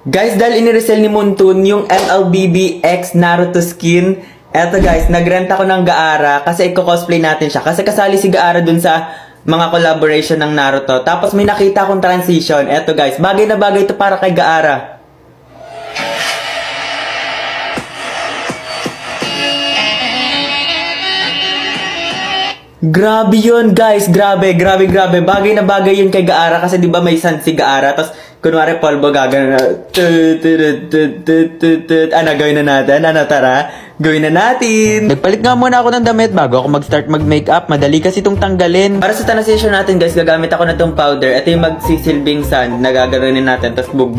Guys, dahil iniresell ni Moontoon yung MLBB X Naruto skin, eto guys, nagrent ako ng Gaara kasi i-cosplay natin siya. Kasi kasali si Gaara dun sa mga collaboration ng Naruto. Tapos may nakita akong transition. Eto guys, bagay na bagay to para kay Gaara. Grabe yun guys, grabe. Bagay na bagay yun kay Gaara kasi di ba may sun si Gaara. Tapos kunwari polvo gagana. Ano, gawin na natin? Ano, tara? Gawin na natin. Nagpalit nga muna ako ng damit bago ako mag-start mag-makeup. Madali kasi itong tanggalin. Para sa transition natin guys, gagamit ako na itong powder. Ito yung magsisilbing sun na gagawin natin. Tapos bug.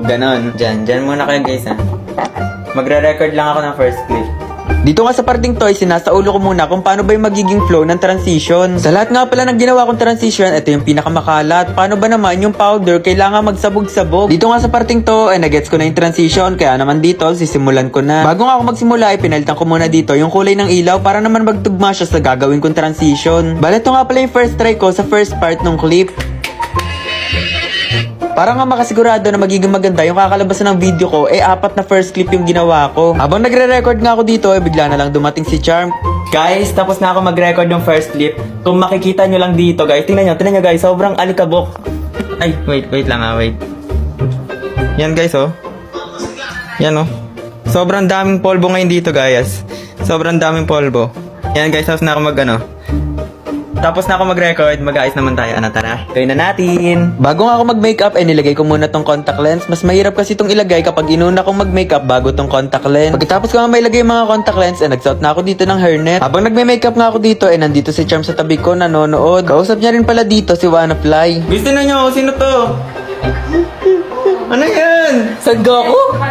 Ganon. Diyan muna kayo guys ha. Magre-record lang ako ng first clip. Dito nga sa parting toy, sinasaulo ko muna kung paano ba yung magiging flow ng transition. Sa lahat nga pala ng ginawa kong transition, ito yung pinakamakalat. Paano ba naman yung powder kailangan magsabog-sabog? Dito nga sa parting to, nagets ko na yung transition, kaya naman dito, sisimulan ko na. Bago nga ako magsimula, pinalitan ko muna dito yung kulay ng ilaw para naman magtugma siya sa gagawin kong transition. Bale, ito nga pala yung first try ko sa first part ng clip. Para nga makasigurado na magiging maganda yung kakalabasan ng video ko, apat na first clip yung ginawa ko. Habang nagre-record nga ako dito, bigla na lang dumating si Charm. Guys, tapos na ako mag-record ng first clip. Kung makikita nyo lang dito, guys, tingnan nyo guys, sobrang alikabok. Ay, wait lang wait. Yan guys, oh. Yan, oh. Sobrang daming polvo ngayon dito, guys. Sobrang daming polvo. Yan guys, tapos na ako Tapos na ako mag-record, mag-aayos naman tayo. Ano, tara? Gawin na natin. Bago nga ako mag-makeup, nilagay ko muna tong contact lens. Mas mahirap kasi itong ilagay kapag inuna akong mag-makeup bago tong contact lens. Pagkatapos ko nga mailagay yung mga contact lens, nagsuot na ako dito ng hairnet. Habang nagme-makeup nga ako dito, nandito si Charm sa tabi ko, nanonood. Kausap niya rin pala dito si Wanafly. Gusto na nyo, sino to? Ano yan? Sangoku?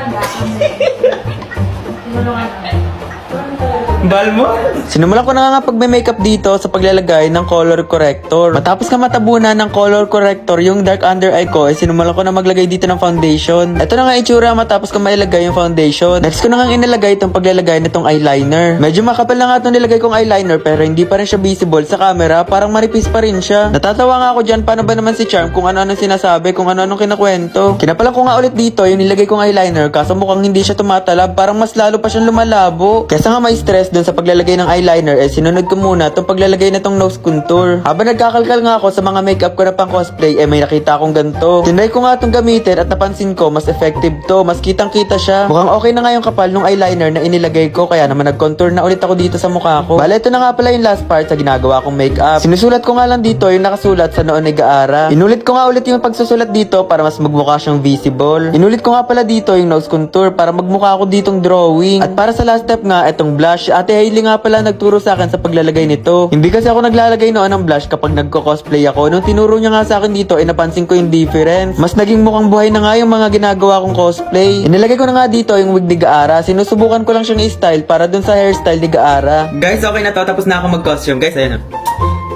Balmo? Sinumulan ko na nga pagme-makeup dito sa paglalagay ng color corrector. Matapos ka matabunan ng color corrector yung dark under eye ko, sinumulan ko na maglagay dito ng foundation. Ito na nga itsura matapos ko mailagay yung foundation. Next ko na nga inilagay itong paglalagay nitong eyeliner. Medyo makapal na nga itong nilagay kong eyeliner pero hindi pa rin siya visible sa camera, parang manipis pa rin siya. Natatawa nga ako dyan, paano ba naman si Charm kung ano-anong sinasabi, kung ano-anong kinakwento. Kinapalan ko nga ulit dito yung nilagay kong eyeliner kaso mukhang hindi siya tumatalab, parang mas lalo pa siyang lumalabo. Kesa nga may stress dun sa paglalagay ng eyeliner, sinunod ko muna itong paglalagay na itong nose contour. Habang nagkakalkal nga ako sa mga makeup ko na pang cosplay, may nakita akong ganito. Tinry ko nga itong gamitin at napansin ko, mas effective to, mas kitang-kita siya. Mukhang okay na nga yung kapal ng eyeliner na inilagay ko, kaya naman nag-contour na ulit ako dito sa mukha ko. Bale, ito na nga pala yung last part sa ginagawa kong makeup. Sinusulat ko nga lang dito yung nakasulat sa noon ni Gaara. Inulit ko nga ulit yung pagsusulat dito para mas magmukha siyang visible. Inulit ko nga pala dito yung nose contour para magmukha ako ditong drawing. At para sa last step nga, itong blush. Ate Hailey nga pala nagturo sa akin sa paglalagay nito. Hindi kasi ako naglalagay noon ng blush kapag nagko-cosplay ako. Nung tinuro niya nga sa akin dito, napansin ko yung difference. Mas naging mukhang buhay na nga yung mga ginagawa kong cosplay. Inilagay ko na nga dito yung wig ni Gaara. Sinusubukan ko lang siyang i-style para dun sa hairstyle ni Gaara. Guys, okay na to. Tapos na ako mag-costume. Guys, ayan o.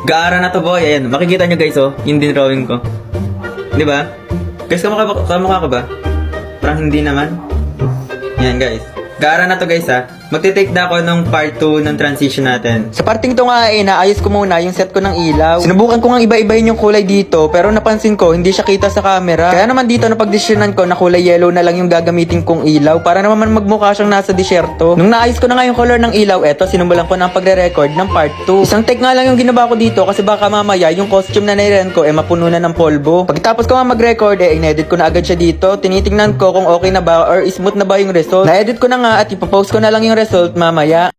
Gaara na to boy. Ayan. Makikita nyo guys oh. Yung din drawing ko. Di ba? Guys, kamukha ko ba? Parang hindi naman. Yan guys. Gaara na to guys ha. Magte-take na ako ng part 2 ng transition natin. Sa parting to nga naayos ko muna yung set ko ng ilaw. Sinubukan ko nga iba-ibahin yung kulay dito pero napansin ko hindi siya kita sa camera. Kaya naman dito napagdesisyonan ko na kulay yellow na lang yung gagamitin kong ilaw para naman magmukha siyang nasa disyerto. Nung naayos ko na nga yung color ng ilaw, eto sinumulan ko ng pagre-record ng part 2. Isang take nga lang yung ginawa ko dito kasi baka mamaya yung costume na nairen ko mapuno na ng polvo. Pagkatapos ko nga mag-record in-edit ko na agad siya dito. Tinitingnan ko kung okay na ba or smooth na ba yung result. Na-edit ko na nga at ipopost ko na lang yung result mamaya.